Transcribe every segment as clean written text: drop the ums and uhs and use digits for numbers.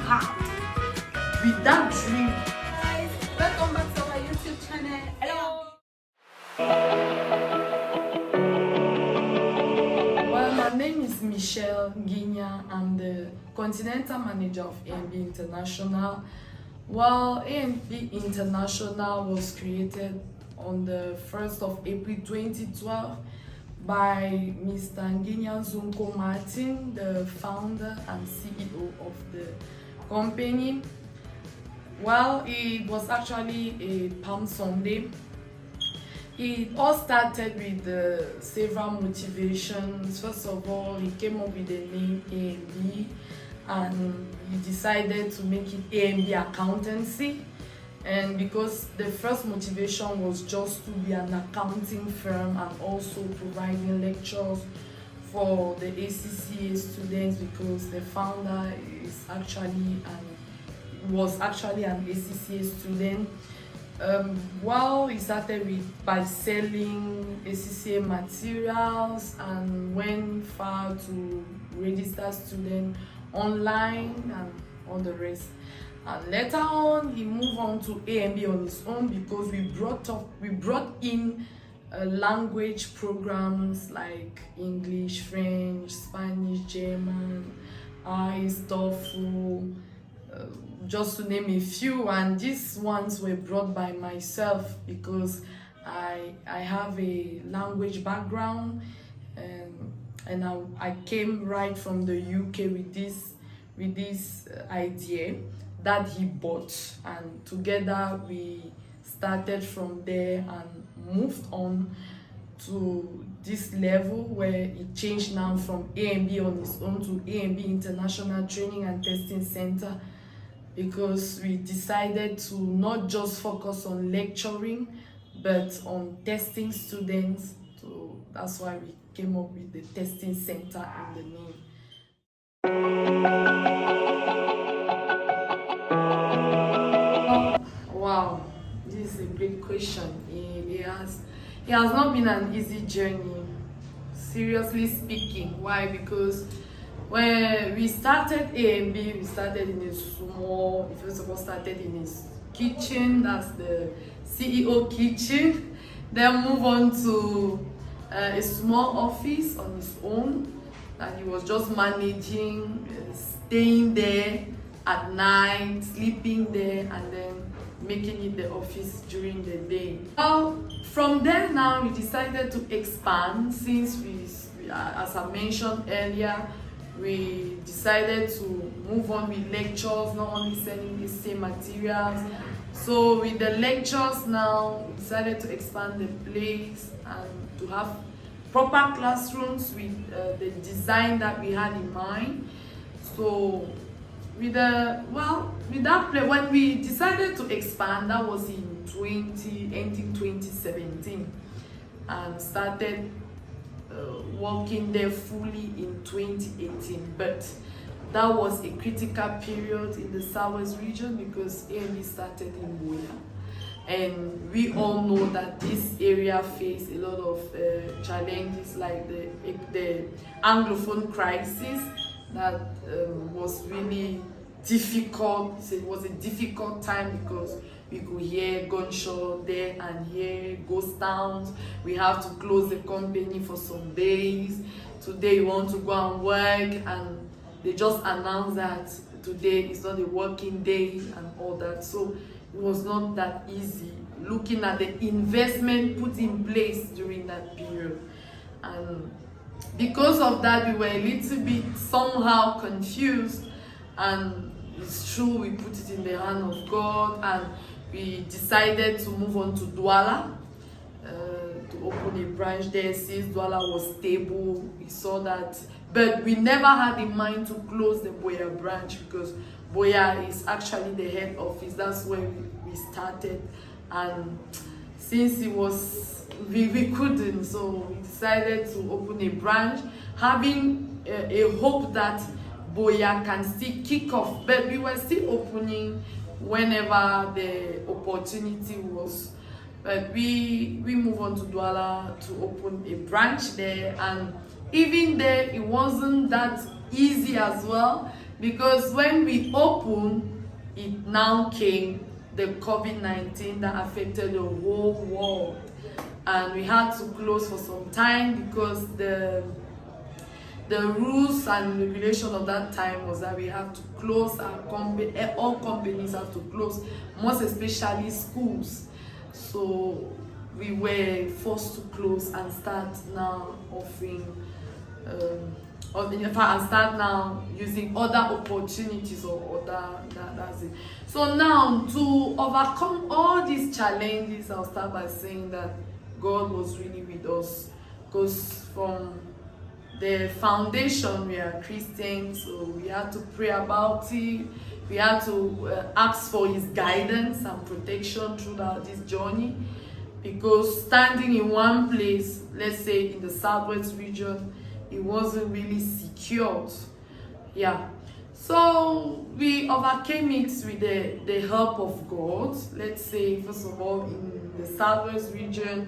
heart, with that dream. Guys, welcome back to our YouTube channel. Hello. Well, my name is Michelle Guinya. I'm the Continental Manager of AnB International. Well, AnB International was created on the 1st of April 2012 by Mr. Guinya Zunko Martin, the founder and CEO of the company. Well, it was actually a Palm Sunday. It all started with several motivations. First of all, he came up with the name AnB, and he decided to make it AnB Accountancy. And because the first motivation was just to be an accounting firm and also providing lectures for the ACCA students, because the founder was actually an ACCA student. Well, he started by selling ACCA materials and went far to register students online and all the rest. And later on, he moved on to AnB on his own because we brought in language programs like English, French, Spanish, German, IELTS, TOEFL, just to name a few. And these ones were brought by myself because I have a language background, and I came right from the UK with this idea that he bought, and together we started from there and moved on to this level where it changed now from AnB on its own to AnB International Training and Testing Center, because we decided to not just focus on lecturing but on testing students. So that's why we came up with the testing center in the name. Wow, this is a great question. It has not been an easy journey, seriously speaking. Why? Because when we started AnB, we started in a small, first of all started in his kitchen, that's the CEO kitchen, then move on to a small office on his own that he was just managing, staying there at night, sleeping there, and then making it the office during the day. Well, from there now we decided to expand, since we as I mentioned earlier, we decided to move on with lectures, not only selling the same materials. So with the lectures now, we decided to expand the place and to have proper classrooms with the design that we had in mind. So with that plan, when we decided to expand, that was in 2017, and started working there fully in 2018. But that was a critical period in the Southwest region because AnB started in Boya, and we all know that this area faced a lot of challenges, like the Anglophone crisis that was really difficult. It was a difficult time because we could hear gunshot there and here, ghost towns. We have to close the company for some days. Today you want to go and work, and they just announced that today is not a working day and all that. So it was not that easy looking at the investment put in place during that period. And because of that, we were a little bit somehow confused, and it's true, we put it in the hand of God, and we decided to move on to Douala, to open a branch there. Since Douala was stable, we saw that, but we never had in mind to close the Boya branch, because Boya is actually the head office. That's where we started, and since it was we couldn't, so we decided to open a branch, having a hope that Boya can still kick off, but we were still opening whenever the opportunity was. But we moved on to Douala to open a branch there, and even there it wasn't that easy as well, because when we opened, it now came the COVID-19 that affected the whole world, and we had to close for some time because the rules and regulation of that time was that we have to close our all companies have to close, most especially schools. So we were forced to close and start now offering and start now using other opportunities or that's it. So now, to overcome all these challenges, I'll start by saying that God was really with us, because from the foundation we are Christians, so we had to pray about it. We had to ask for His guidance and protection throughout this journey, because standing in one place, let's say in the southwest region, it wasn't really secured. Yeah. So we overcame it with the help of God. Let's say, first of all, in the southwest region,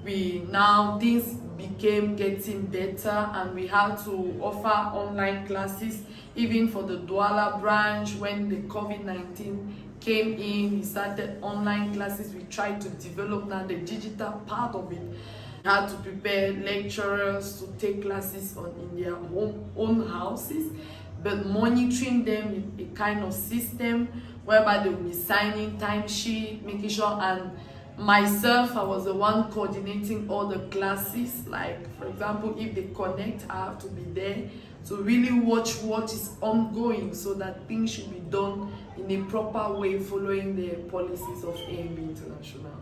things became getting better, and we had to offer online classes even for the Douala branch. When the COVID-19 came in, we started online classes. We tried to develop now the digital part of it. We had to prepare lecturers to take classes in their own houses, but monitoring them with a kind of system whereby they will be signing timesheet, making sure, and myself, I was the one coordinating all the classes. Like, for example, if they connect, I have to be there to really watch what is ongoing, so that things should be done in a proper way, following the policies of AnB International.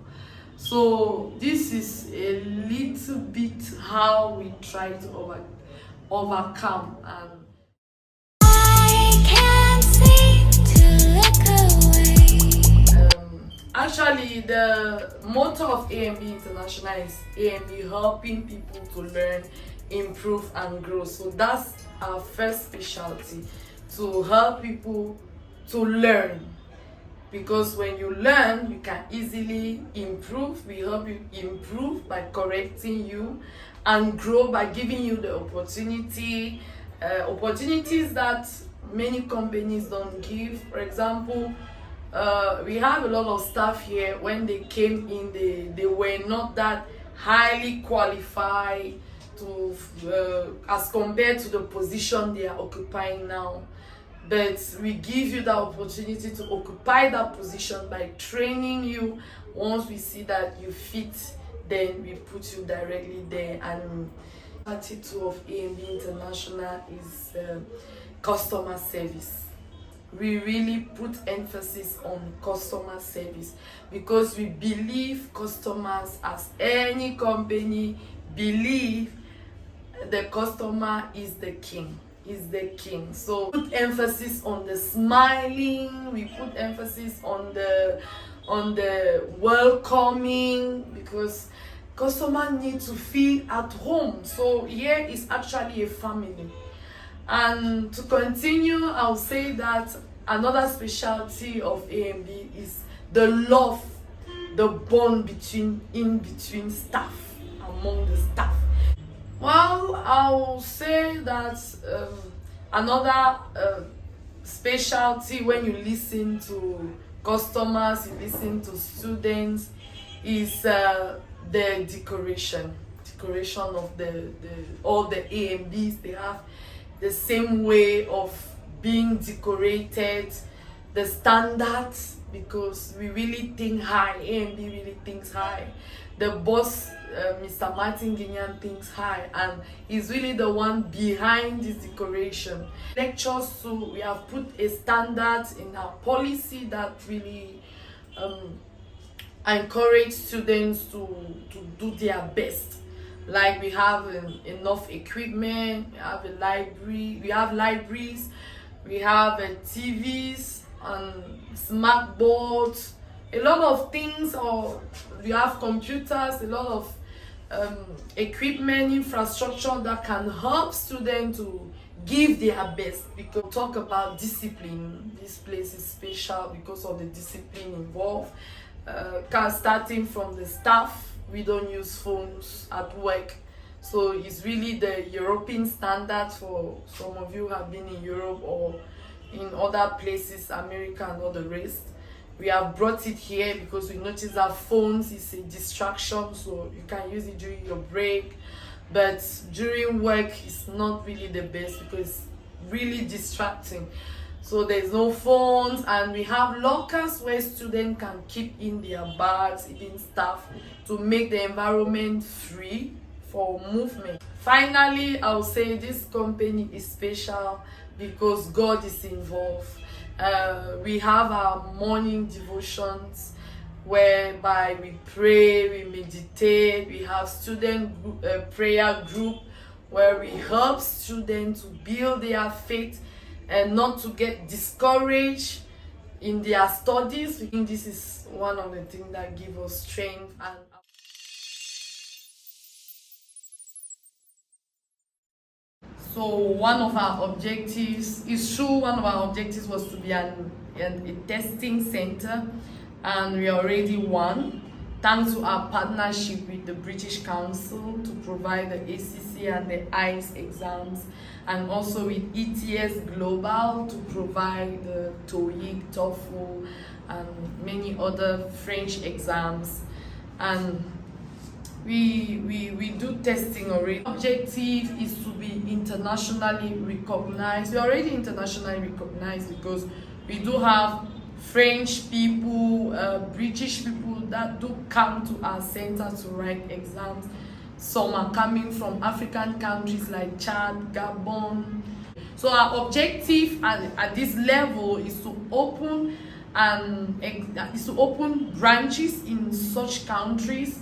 So this is a little bit how we try to overcome. And actually, the motto of AnB International is AnB helping people to learn, improve and grow. So that's our first specialty, to help people to learn, because when you learn, you can easily improve. We help you improve by correcting you, and grow by giving you the opportunities that many companies don't give. For example, we have a lot of staff here. When they came in, they were not that highly qualified as compared to the position they are occupying now. But we give you the opportunity to occupy that position by training you. Once we see that you fit, then we put you directly there. And part 2 of AnB International is customer service. We really put emphasis on customer service, because we believe customers, as any company believe, the customer is the king. So we put emphasis on the smiling, we put emphasis on the welcoming, because customers need to feel at home. So here is actually a family. And to continue, I'll say that another specialty of AnB is the love, the bond in between staff, among the staff. Well, I'll say that another specialty, when you listen to customers, you listen to students, is the decoration of all the AnBs. They have the same way of being decorated, the standards, because we really think high. AnB really thinks high. The boss, Mr. Martin Guignan, thinks high, and he's really the one behind this decoration. Lectures too, we have put a standard in our policy that really encourage students to do their best. Like, we have enough equipment, we have a library, we have libraries, we have TVs and smart boards, a lot of things, or we have computers, a lot of equipment, infrastructure that can help students to give their best. Because we talk about discipline, this place is special because of the discipline involved. Starting from the staff, we don't use phones at work. So it's really the European standard. For some of you have been in Europe or in other places, America and all the rest. We have brought it here because we noticed that phones is a distraction, so you can use it during your break, but during work it's not really the best because it's really distracting. So there's no phones, and we have lockers where students can keep in their bags, even stuff, to make the environment free for movement. Finally, I'll say this company is special because God is involved. We have our morning devotions whereby we pray, we meditate. We have student group, prayer group where we help students to build their faith and not to get discouraged in their studies. I think this is one of the things that give us strength. And so one of our objectives was to be a testing center, and we already won thanks to our partnership with the British Council to provide the ACC and the ICE exams, and also with ETS Global to provide the TOEIC, TOEFL, and many other French exams. And we do testing already. Objective is to be internationally recognized. We're already internationally recognized because we do have French people, British people that do come to our center to write exams. Some are coming from African countries like Chad, Gabon. So our objective at this level is to open branches in such countries,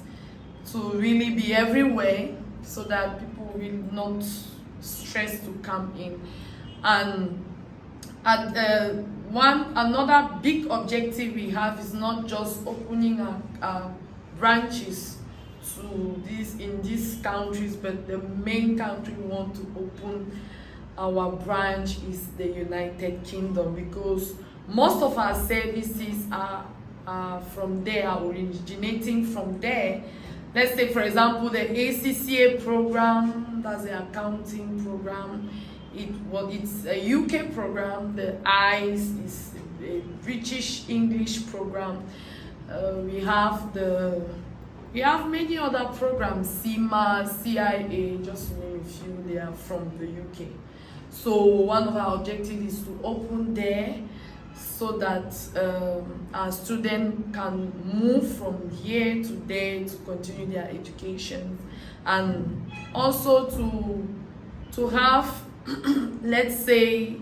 to really be everywhere, so that people will not stress to come in. And another big objective we have is not just opening our branches in these countries, but the main country we want to open our branch is the United Kingdom, because most of our services are from there, originating from there. Let's say, for example, the ACCA program, that's the accounting program. It's a UK program. The ICE is a British English program. We have many other programs, CIMA, CIA, just to name a few. They are from the UK. So one of our objectives is to open there, so that our students can move from here to there to continue their education, and also to have let's say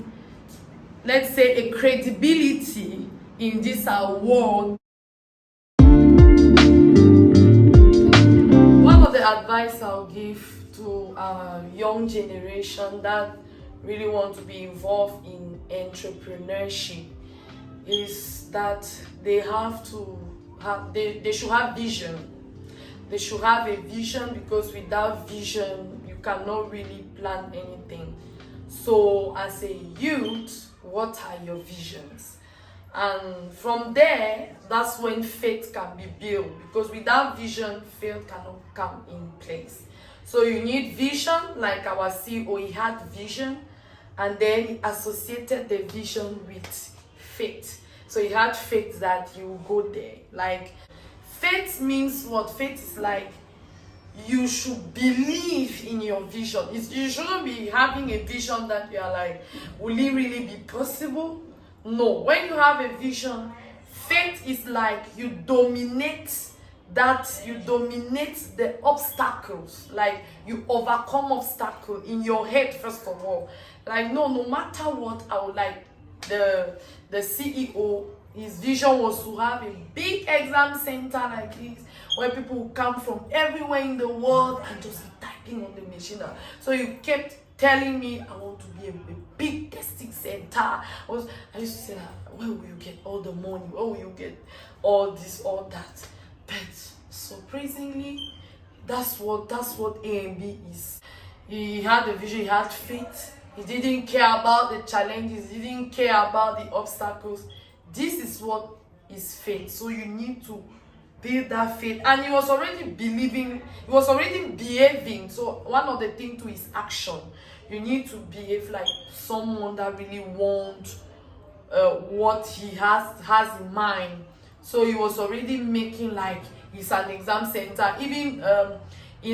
a credibility in this our world. One of the advice I'll give to our young generation that really want to be involved in entrepreneurship is that they should have vision. They should have a vision, because without vision you cannot really plan anything. So as a youth, what are your visions? And from there, that's when faith can be built, because without vision, faith cannot come in place. So you need vision. Like our CEO, he had vision, and then he associated the vision with faith. So he had faith that you will go there. Like, faith means what? Faith is like, you should believe in your vision. You shouldn't be having a vision that you are like, will it really be possible? No. When you have a vision, faith is like you dominate the obstacles. Like, you overcome obstacles in your head first of all. Like, no matter what, I would like the CEO, his vision was to have a big exam center like this, where people will come from everywhere in the world and just be typing on the machine. So you kept telling me, I want to be a big testing center. I used to say, where will you get all the money? Where will you get all this, all that? But surprisingly, that's what AnB is. He had a vision, he had faith. He didn't care about the challenges, he didn't care about the obstacles. This is what is faith. So you need to build that faith, and he was already believing, he was already behaving. So one of the things to is action. You need to behave like someone that really wants what he has in mind. So he was already making like it's an exam center, even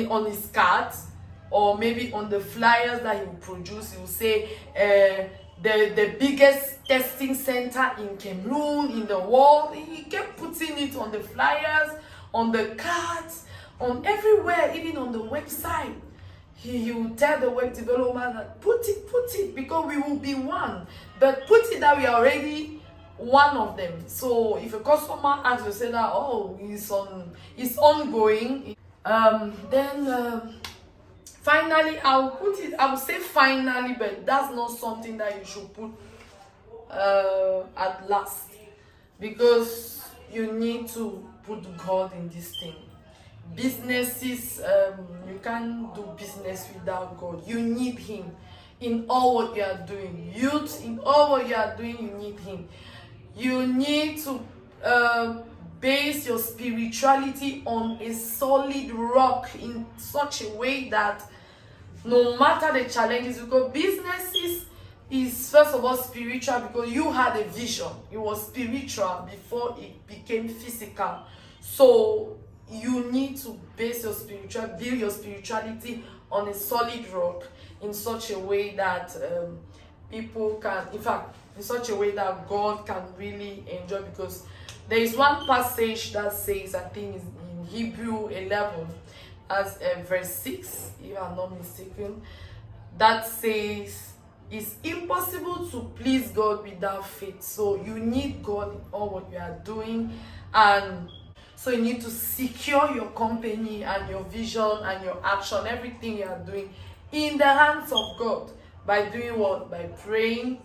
on his cards, or maybe on the flyers that he will produce. He will say the biggest testing center in Cameroon, in the world. He kept putting it on the flyers, on the cards, on everywhere, even on the website. He will tell the web developer that put it, because we will be one. But put it that we are already one of them. So if a customer asks, you say that, oh, it's ongoing. Finally, I will say finally, but that's not something that you should put at last, because you need to put God in this thing. Businesses, you can't do business without God. You need him in all what you are doing. Youth, in all what you are doing, you need him. You need to base your spirituality on a solid rock in such a way that no matter the challenges, because businesses is first of all spiritual, because you had a vision. It was spiritual before it became physical. So you need to base your build your spirituality on a solid rock in such a way that people can, in fact, in such a way that God can really enjoy. Because there is one passage that says, I think it's in Hebrew 11, as verse 6, if I'm not mistaken, that says it's impossible to please God without faith. So you need God in all what you are doing, and so you need to secure your company and your vision and your action, everything you are doing, in the hands of God. By doing what? By praying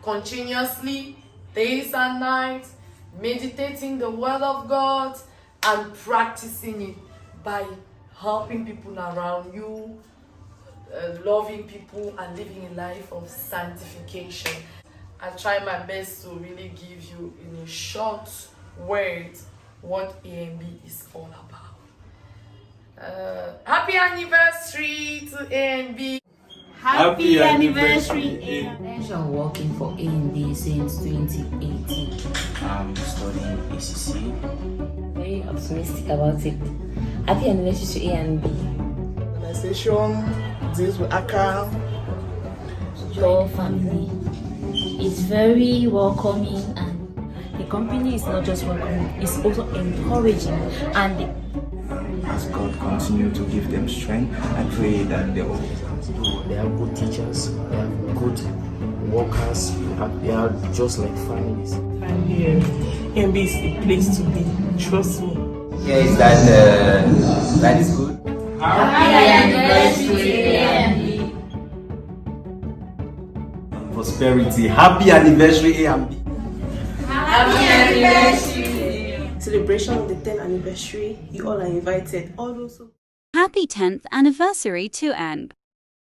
continuously, days and nights, meditating the word of God, and practicing it by helping people around you, loving people, and living a life of sanctification. I try my best to really give you in a short word what AnB is all about. Happy anniversary to AnB. Happy anniversary, AnB. I've been working for AnB since 2018. I'm studying ACC. Very optimistic about it. Happy anniversary to AnB. Organization deals with account. Your family is very welcoming, and the company is not just welcoming, it's also encouraging. And As God continue to give them strength, I pray that they will. They are good teachers, they are good workers, they are just like families. And AnB is the place to be. Trust me. Yes, that is good. happy anniversary, AnB. Prosperity. Happy anniversary, AnB. Happy anniversary. Celebration of the 10th anniversary. You all are invited. All those. Happy 10th anniversary to AnB.